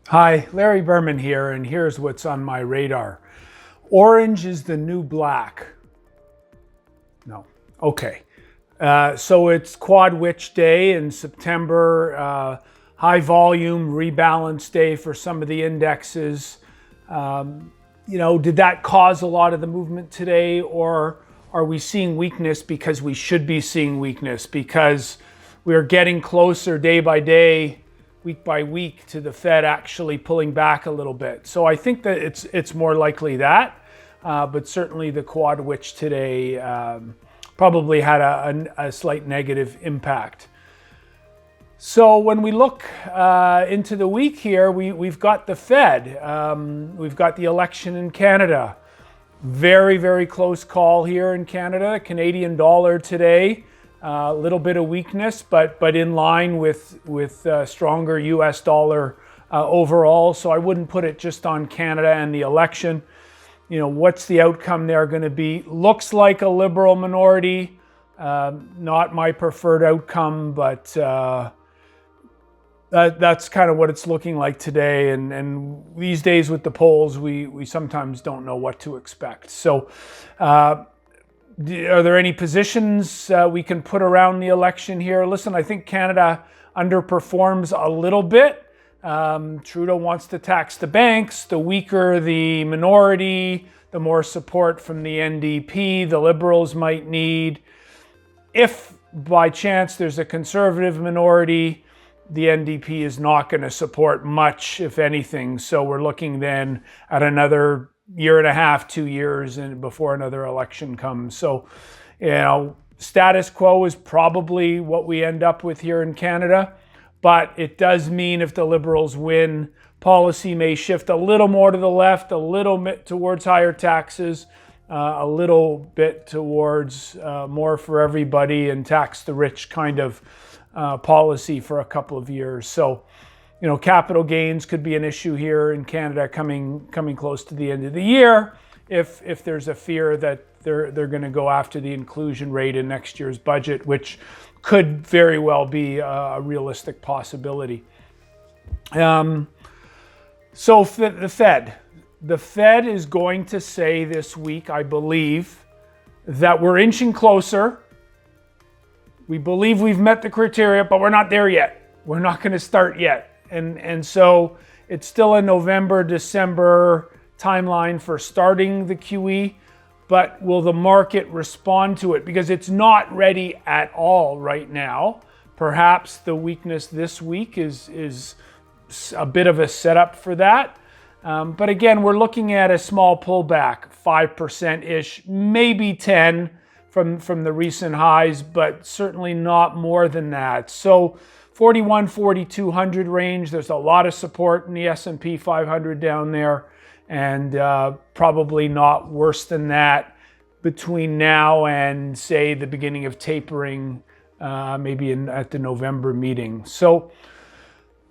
Hi, Larry Berman here, and here's what's on my radar. Orange is the new black. No. Okay. So it's Quad Witch Day in September, high volume rebalance day for some of the indexes. Did that cause a lot of the movement today, or are we seeing weakness because we should be seeing weakness? Because we're getting closer day by day, week by week, to the Fed actually pulling back a little bit. So I think that it's more likely that, but certainly the Quad Witch today probably had a slight negative impact. So when we look into the week here, we've got the Fed, we've got the election in Canada. Very, very close call here in Canada. Canadian dollar today, a little bit of weakness, but in line with stronger US dollar overall. So I wouldn't put it just on Canada and the election. What's the outcome there going to be? Looks like a Liberal minority. Not my preferred outcome, but that's kind of what it's looking like today. And these days with the polls, we sometimes don't know what to expect. So are there any positions we can put around the election here? Listen, I think Canada underperforms a little bit. Trudeau wants to tax the banks. The weaker the minority, the more support from the NDP the Liberals might need. If by chance there's a conservative minority, the NDP is not going to support much, if anything. So we're looking then at another year and a half, 2 years, and before another election comes. So, status quo is probably what we end up with here in Canada. But it does mean if the Liberals win, policy may shift a little more to the left, a little bit towards higher taxes, a little bit towards more for everybody and tax the rich kind of policy for a couple of years. So, capital gains could be an issue here in Canada coming close to the end of the year if there's a fear that they're going to go after the inclusion rate in next year's budget, which could very well be a realistic possibility. So the Fed is going to say this week, I believe, that we're inching closer. We believe we've met the criteria, but we're not there yet. We're not going to start yet. And so it's still a November, December timeline for starting the QE, but will the market respond to it? Because it's not ready at all right now. Perhaps the weakness this week is a bit of a setup for that. But again, we're looking at a small pullback, 5%-ish, maybe 10 from the recent highs, but certainly not more than that. So 4,200 range, there's a lot of support in the S&P 500 down there, and probably not worse than that between now and, say, the beginning of tapering, maybe at the November meeting. So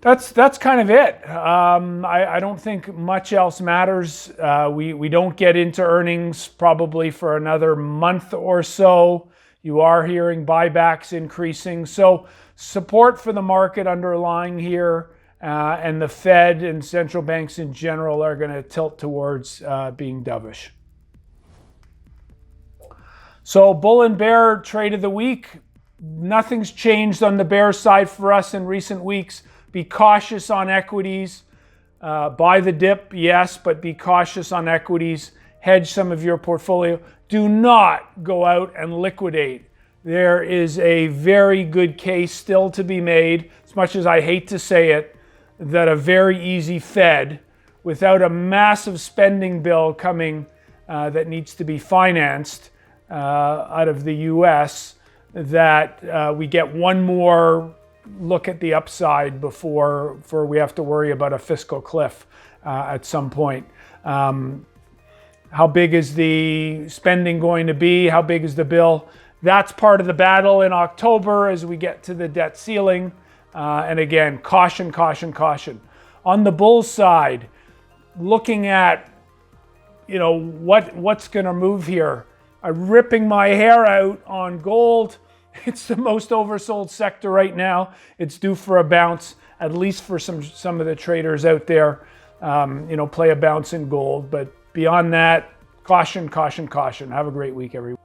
that's kind of it. I don't think much else matters. We don't get into earnings probably for another month or so. You are hearing buybacks increasing. So support for the market underlying here, and the Fed and central banks in general are going to tilt towards being dovish. So bull and bear trade of the week. Nothing's changed on the bear side for us in recent weeks. Be cautious on equities. Buy the dip, yes, but be cautious on equities. Hedge some of your portfolio. Do not go out and liquidate. There is a very good case still to be made, as much as I hate to say it, that a very easy Fed, without a massive spending bill coming that needs to be financed out of the US, that we get one more look at the upside before we have to worry about a fiscal cliff at some point. How big is the spending going to be? How big is the bill? That's part of the battle in October as we get to the debt ceiling. And again, caution, caution, caution. On the bull side, looking at what's going to move here. I'm ripping my hair out on gold. It's the most oversold sector right now. It's due for a bounce. at least for some of the traders out there, play a bounce in gold. But beyond that, caution, caution, caution. Have a great week, everyone.